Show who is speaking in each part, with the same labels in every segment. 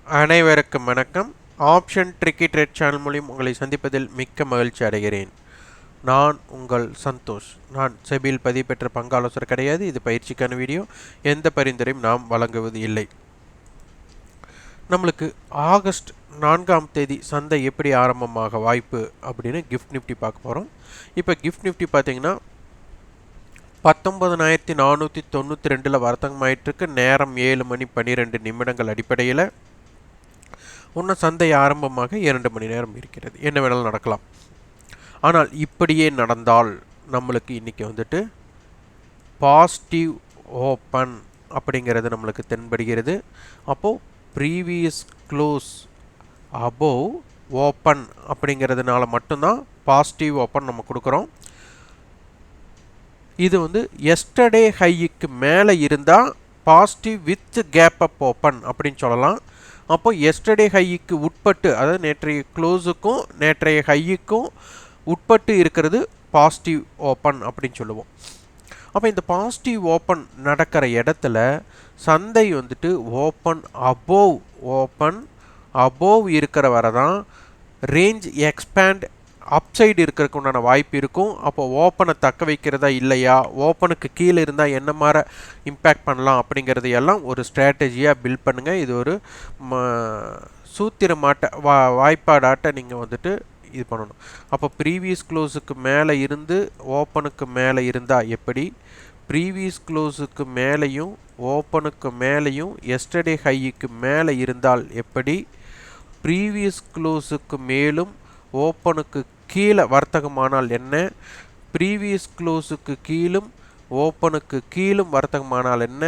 Speaker 1: அனைவருக்கும் வணக்கம். Option tricky trade channel மூலம் உங்களை சந்திப்பதில் மிக்க மகிழ்ச்சி அடைகிறேன். நான் உங்கள் சந்தோஷ். நான் செபியில் பதிவு பெற்ற பங்காலோசர் கிடையாது. இது பயிற்சிக்கான வீடியோ. எந்த பரிந்துரையும் நாம் வழங்குவது இல்லை. நம்மளுக்கு ஆகஸ்ட் 4ஆம் தேதி சந்தை எப்படி ஆரம்பமாக வாய்ப்பு அப்படின்னு கிஃப்ட் நிஃப்டி பார்க்க போகிறோம். இப்போ கிஃப்ட் நிஃப்டி பார்த்தீங்கன்னா 19,492 வர்த்தகமாயிட்டிருக்கு. நேரம் 7:12 அடிப்படையில் இன்னும் சந்தை ஆரம்பமாக 2 மணி நேரம் இருக்கிறது. என்ன வேணாலும் நடக்கலாம். ஆனால் இப்படியே நடந்தால் நம்மளுக்கு இன்றைக்கி வந்துட்டு பாசிட்டிவ் ஓப்பன் அப்படிங்கிறது நம்மளுக்கு தென்படுகிறது. அப்போது ப்ரீவியஸ் க்ளோஸ் அபோவ் ஓப்பன் அப்படிங்கிறதுனால மட்டும்தான் பாசிட்டிவ் ஓப்பன் நம்ம கொடுக்குறோம். இது வந்து எஸ்டர்டே ஹைக்கு மேலே இருந்தால் positive with gap up open அப்படின்னு சொல்லலாம். அப்போ எஸ்டர்டே ஹைக்கு உட்பட்டு, அதாவது நேற்றைய க்ளோஸுக்கும் நேற்றைய ஹையுக்கும் உட்பட்டு இருக்கிறது பாசிட்டிவ் ஓப்பன் அப்படின்னு சொல்லுவோம். அப்போ இந்த பாசிட்டிவ் ஓப்பன் நடக்கிற இடத்துல சந்தை வந்துட்டு ஓப்பன் அபோவ் இருக்கிற வரை தான் ரேஞ்ச் எக்ஸ்பேண்ட் அப்சைடு இருக்கிறதுக்கு உண்டான வாய்ப்பு இருக்கும். அப்போ ஓப்பனை தக்க வைக்கிறதா இல்லையா, ஓப்பனுக்கு கீழே இருந்தால் என்ன மாதிரி இம்பேக்ட் பண்ணலாம் அப்படிங்கிறது எல்லாம் ஒரு ஸ்ட்ராட்டஜியாக பில்ட் பண்ணுங்கள். இது ஒரு சூத்திரமாட்ட வாய்ப்பாடாட்ட நீங்கள் வந்துட்டு இது பண்ணணும். அப்போ ப்ரீவியஸ் க்ளோஸுக்கு மேலே இருந்து ஓப்பனுக்கு மேலே இருந்தால் எப்படி, ப்ரீவியஸ் க்ளோஸுக்கு மேலேயும் ஓப்பனுக்கு மேலேயும் எஸ்டர்டே ஹைக்கு மேலே இருந்தால் எப்படி, ப்ரீவியஸ் க்ளோஸுக்கு மேலும் ஓப்பனுக்கு கீழே வர்த்தகமானால் என்ன, ப்ரீவியஸ் க்ளோஸுக்கு கீழும் ஓப்பனுக்கு கீழும் வர்த்தகமானால் என்ன,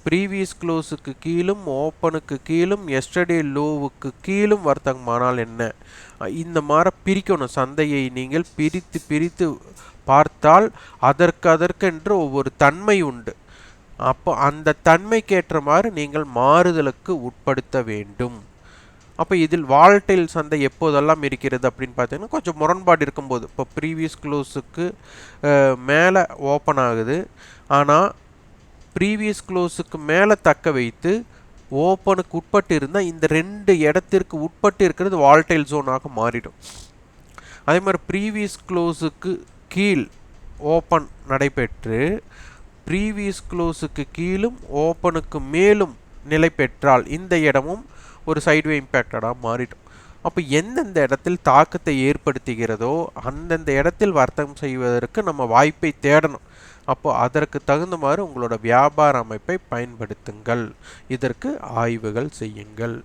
Speaker 1: ப்ரீவியஸ் க்ளோஸுக்கு கீழும் ஓப்பனுக்கு கீழும் எஸ்டர்டே லோவுக்கு கீழும் வர்த்தகமானால் என்ன, இந்த மாதிரி பிரிக்கணும். சந்தையை நீங்கள் பிரித்து பார்த்தால் அதற்கென்று ஒவ்வொரு தன்மை உண்டு. அப்போ அந்த தன்மைக்கேற்ற மாதிரி நீங்கள் மாறுதலுக்கு உட்படுத்த வேண்டும். அப்போ இதில் வால்டைல் சந்தை எப்போதெல்லாம் இருக்கிறது அப்படின்னு பார்த்தீங்கன்னா கொஞ்சம் முரண்பாடு இருக்கும்போது, இப்போ ப்ரீவியஸ் க்ளோஸுக்கு மேலே ஓப்பன் ஆகுது, ஆனால் ப்ரீவியஸ் க்ளோஸுக்கு மேலே தக்க வைத்து ஓப்பனுக்கு உட்பட்டு இருந்தால் இந்த 2 இடத்திற்கு உட்பட்டு இருக்கிறது வால்டைல் ஜோனாக மாறிடும். அதே மாதிரி ப்ரீவியஸ் க்ளோஸுக்கு கீழ் ஓப்பன் நடைபெற்று ப்ரீவியஸ் க்ளோஸுக்கு கீழும் ஓப்பனுக்கு மேலும் நிலை பெற்றால் இந்த இடமும் ஒரு சைட்வே இம்பேக்டடாக மாறிடும். அப்போ எந்தெந்த இடத்தில் தாக்கத்தை ஏற்படுத்துகிறதோ அந்தந்த இடத்தில் வர்த்தகம் செய்வதற்கு நம்ம வாய்ப்பை தேடணும். அப்போ அதற்கு தகுந்த மாதிரி உங்களோட வியாபார அமைப்பை பயன்படுத்துங்கள். இதற்கு ஆய்வுகள் செய்யுங்கள்.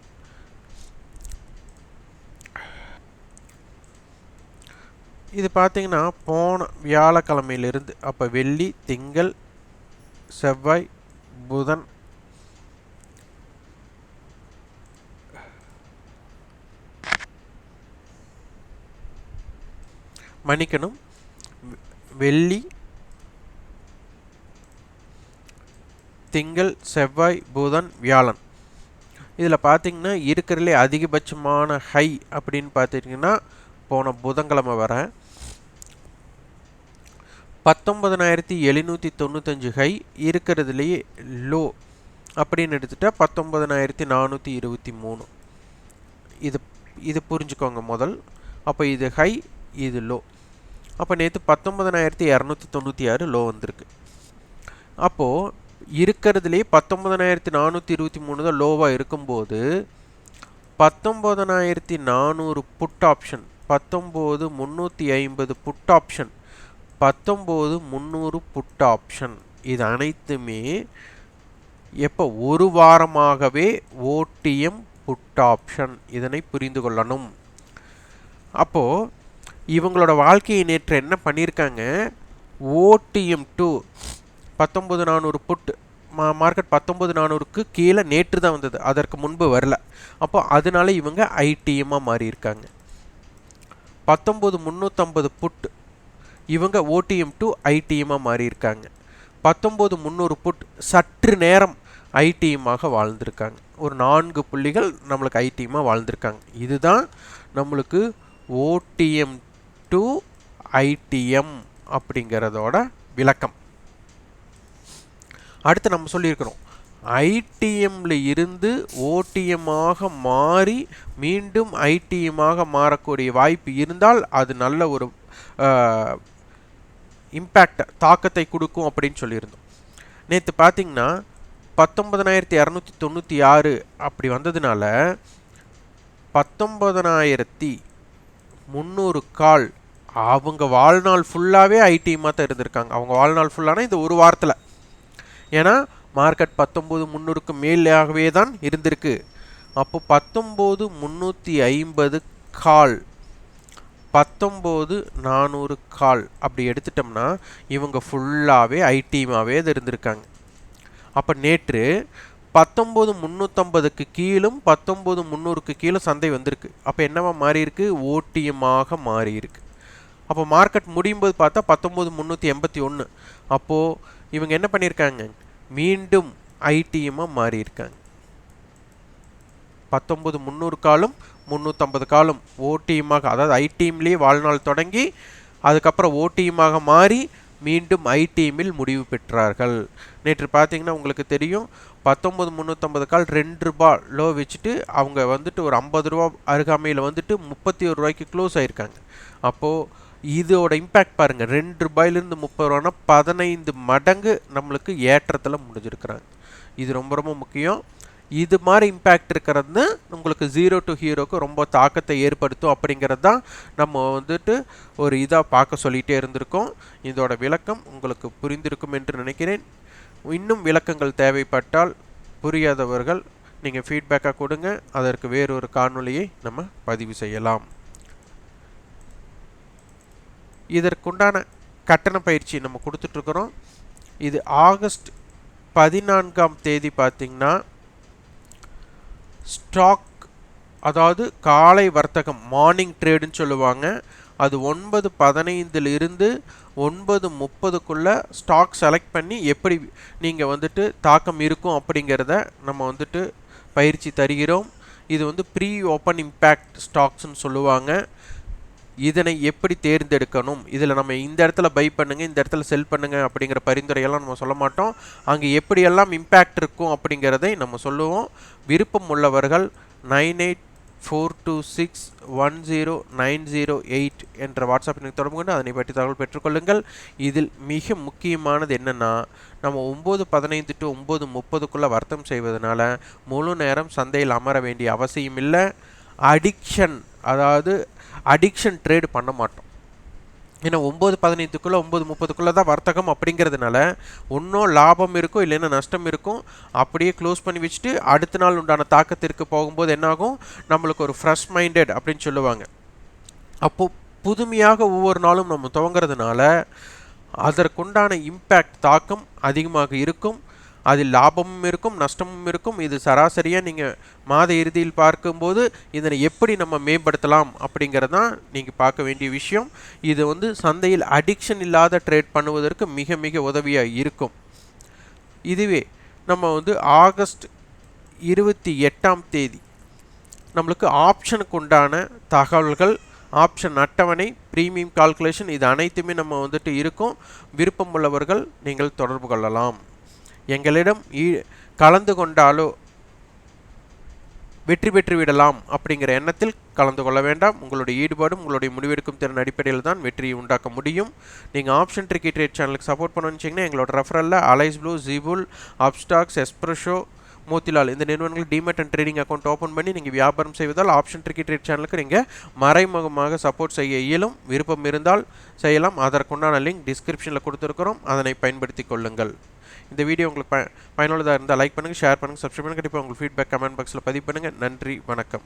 Speaker 1: இது பார்த்தீங்கன்னா போன வியாழக்கிழமையிலிருந்து, அப்போ வெள்ளி, திங்கள், செவ்வாய், புதன், மன்னிக்கணும், வெள்ளி, திங்கள், செவ்வாய், புதன், வியாழன், இதில் பார்த்திங்கன்னா இருக்கிறதுலே அதிகபட்சமான ஹை அப்படின்னு பார்த்திங்கன்னா போன புதன்கிழமை வர 19,795 ஹை, இருக்கிறதுலையே லோ அப்படின்னு எடுத்துகிட்டா 19,423. இது புரிஞ்சுக்கோங்க முதல். அப்போ இது ஹை, இது லோ. அப்போ நேற்று 19,296 லோ வந்திருக்கு. அப்போது இருக்கிறதுலே 19,423 தான் லோவாக இருக்கும்போது 19,400 put option, 19,350 put option, 19,300 put option, இது அனைத்துமே எப்போ ஒரு வாரமாகவே ஓடிஎம் புட் ஆப்ஷன். இதனை புரிந்து கொள்ளணும். அப்போது இவங்களோட வாழ்க்கையை நேற்று என்ன பண்ணியிருக்காங்க, ஓடிஎம்2 19,400 புட்டு மார்க்கெட் 19,400க்கு கீழே நேற்று தான் வந்தது, அதற்கு முன்பு வரல. அப்போ அதனால இவங்க ஐடிஎம்மாக மாறியிருக்காங்க. 19,350 புட்டு இவங்க ஓடிஎம்2 ஐடிஎம்மாக மாறியிருக்காங்க. 19,300 புட் சற்று நேரம் ஐடிஎம்மாக வாழ்ந்திருக்காங்க. ஒரு 4 புள்ளிகள் நம்மளுக்கு ஐடிஎம்மாக வாழ்ந்திருக்காங்க. இதுதான் நம்மளுக்கு ஓடிஎம் டு ஐடிஎம் அப்படிங்கிறதோட விளக்கம். அடுத்து நம்ம சொல்லியிருக்கிறோம் ஐடிஎம்ல இருந்து ஓடிஎம்மாக மாறி மீண்டும் ஐடிஎம்மாக மாறக்கூடிய வாய்ப்பு இருந்தால் அது நல்ல ஒரு இம்பேக்ட் தாக்கத்தை கொடுக்கும் அப்படின்னு சொல்லியிருந்தோம். நேற்று பார்த்தீங்கன்னா 19,296 அப்படி வந்ததுனால 19,300 கால் அவங்க வாழ்நாள் ஃபுல்லாகவே ஐடிஎம்மாக தான் இருந்திருக்காங்க. அவங்க வாழ்நாள் ஃபுல்லானா இந்த ஒரு வாரத்தில், ஏன்னா மார்க்கெட் 19,300க்கு மேலாகவே தான் இருந்திருக்கு. அப்போ 19,350 கால் 19,400 கால் அப்படி எடுத்துட்டோம்னா இவங்க ஃபுல்லாகவே ஐடிஎம்மாகவே இது இருந்திருக்காங்க. அப்போ நேற்று 19,350க்கு கீழும் 19,300க்கு கீழே சந்தை வந்திருக்கு. அப்போ என்னவா மாறி இருக்கு? ஓடிஎம்மாக மாறி இருக்கு. அப்போ மார்க்கெட் முடியும் போது பார்த்தா 19,381. அப்போது இவங்க என்ன பண்ணியிருக்காங்க? மீண்டும் ஐடிஎம்மாக மாறி இருக்காங்க. 19,300 காலும் 350 காலும் ஓடிஎம்மாக, அதாவது ஐடிஎம்லேயே வாழ்நாள் தொடங்கி அதுக்கப்புறம் ஓடிஎம்மாக மாறி மீண்டும் ஐடிஎம்மில் முடிவு பெற்றார்கள். நேற்று பார்த்தீங்கன்னா உங்களுக்கு தெரியும் 19,350 கால் 2 ரூபாய் லோ வச்சுட்டு அவங்க வந்துட்டு ஒரு 50 ரூபா அருகாமையில் வந்துட்டு 31 ரூபாய்க்கு க்ளோஸ் ஆகிருக்காங்க. அப்போது இதோட இம்பேக்ட் பாருங்கள், 2 ரூபாயிலிருந்து 30 ரூபானா 15 மடங்கு நம்மளுக்கு ஏற்றத்தில் முடிஞ்சிருக்கிறாங்க. இது ரொம்ப ரொம்ப முக்கியம். இது மாதிரி இம்பேக்ட் இருக்கிறது உங்களுக்கு 0 to ஹீரோக்கு ரொம்ப தாக்கத்தை ஏற்படுத்தும் அப்படிங்கிறது தான் நம்ம வந்துட்டு ஒரு இதாக பார்க்க சொல்லிகிட்டே இருந்திருக்கோம். இதோட விளக்கம் உங்களுக்கு புரிந்திருக்கும் என்று நினைக்கிறேன். இன்னும் விளக்கங்கள் தேவைப்பட்டால் புரியாதவர்கள் நீங்கள் ஃபீட்பேக்காக கொடுங்க, அதற்கு வேறொரு காணொளியை நம்ம பதிவு செய்யலாம். இதற்குண்டான கட்டண பயிற்சி நம்ம கொடுத்துட்ருக்குறோம். இது ஆகஸ்ட் 14ஆம் தேதி பார்த்திங்கன்னா ஸ்டாக், அதாவது காலை வர்த்தகம், மார்னிங் ட்ரேடுன்னு சொல்லுவாங்க. அது 9:15 இருந்து 9:30க்குள்ளே ஸ்டாக் செலக்ட் பண்ணி எப்படி நீங்கள் வந்துட்டு தாக்கம் இருக்கும் அப்படிங்கிறத நம்ம வந்துட்டு பயிற்சி தருகிறோம். இது வந்து ப்ரீ ஓப்பன் இம்பேக்ட் ஸ்டாக்ஸ்ன்னு சொல்லுவாங்க. இதனை எப்படி தேர்ந்தெடுக்கணும், இதில் நம்ம இந்த இடத்துல பை பண்ணுங்கள், இந்த இடத்துல செல் பண்ணுங்கள் அப்படிங்கிற பரிந்துரையெல்லாம் நம்ம சொல்ல மாட்டோம். அங்கே எப்படியெல்லாம் இம்பேக்ட் இருக்கும் அப்படிங்கிறதை நம்ம சொல்லுவோம். விருப்பம் உள்ளவர்கள் 9842610908 என்ற வாட்ஸ்அப் எனக்கு தொடர்பு கொண்டு அதனை பற்றி தகவல் பெற்றுக்கொள்ளுங்கள். இதில் மிக முக்கியமானது என்னென்னா, நம்ம 9:15 to 9:30க்குள்ளே வர்த்தகம் செய்வதனால முழு நேரம் சந்தையில் அமர வேண்டிய அவசியம் இல்லை. அடிக்ஷன் ட்ரேடு பண்ண மாட்டோம். ஏன்னா 9:15க்குள்ளே 9:30க்குள்ளே தான் வர்த்தகம் அப்படிங்கிறதுனால ஒன்றும் லாபம் இருக்கும், இல்லைன்னா நஷ்டம் இருக்கும். அப்படியே க்ளோஸ் பண்ணி வச்சுட்டு அடுத்த நாள் உண்டான தாக்கத்திற்கு போகும்போது என்னாகும், நம்மளுக்கு ஒரு ஃப்ரெஷ் மைண்டட் அப்படின்னு சொல்லுவாங்க. அப்போது புதுமையாக ஒவ்வொரு நாளும் நம்ம துவங்கிறதுனால அதற்குண்டான இம்பேக்ட் தாக்கம் அதிகமாக இருக்கும். அதில் லாபமும் இருக்கும், நஷ்டமும் இருக்கும். இது சராசரியாக நீங்கள் மாத இறுதியில் பார்க்கும்போது இதனை எப்படி நம்ம மேம்படுத்தலாம் அப்படிங்கிறது தான் நீங்கள் பார்க்க வேண்டிய விஷயம். இது வந்து சந்தையில் அடிக்ஷன் இல்லாத ட்ரேட் பண்ணுவதற்கு மிக மிக உதவியாக இருக்கும். இதுவே நம்ம வந்து ஆகஸ்ட் 28ஆம் தேதி நம்மளுக்கு ஆப்ஷனுக்கு உண்டான தகவல்கள், ஆப்ஷன் அட்டவணை, ப்ரீமியம் கால்குலேஷன், இது அனைத்துமே நம்ம வந்துட்டு இருக்கும். விருப்பம் உள்ளவர்கள் நீங்கள் தொடர்பு கொள்ளலாம். எங்களிடம் கலந்து கொண்டாலோ வெற்றி பெற்று விடலாம் அப்படிங்கிற எண்ணத்தில் கலந்து கொள்ள வேண்டாம். உங்களுடைய ஈடுபாடும் உங்களுடைய முடிவெடுக்கும் திறன் அடிப்படையில் தான் வெற்றியை உண்டாக்க முடியும். நீங்கள் ஆப்ஷன் ட்ரிக்கி ட்ரேட் சேனலுக்கு சப்போர்ட் பண்ணணும்னு எங்களோட ரெஃபரலில் அலைஸ் ப்ளூ, ஜீபுல், அப்ஸ்டாக்ஸ், எஸ்ப்ரெஷோ, மோத்திலால் இந்த நிறுவனங்கள் demat and trading account open பண்ணி நீங்கள் வியாபாரம் செய்வதால் ஆப்ஷன் ட்ரிக்கி ட்ரேட் சேனலுக்கு நீங்கள் மறைமுகமாக சப்போர்ட் செய்ய இயலும். விருப்பம் இருந்தால் செய்யலாம். அதற்குண்டான லிங்க் டிஸ்கிரிப்ஷனில் கொடுத்துருக்கிறோம், அதனை பயன்படுத்தி கொள்ளுங்கள். இந்த வீடியோ உங்களுக்கு பயனுள்ளதாக இருந்தால் லைக் பண்ணுங்கள், ஷேர் பண்ணுங்கள், சப்ஸ்கிரைப் பண்ணுங்கள். கண்டிப்பாக உங்கள் ஃபீட்பேக் கமெண்ட் பாக்ஸில் பதிவு பண்ணுங்கள். நன்றி, வணக்கம்.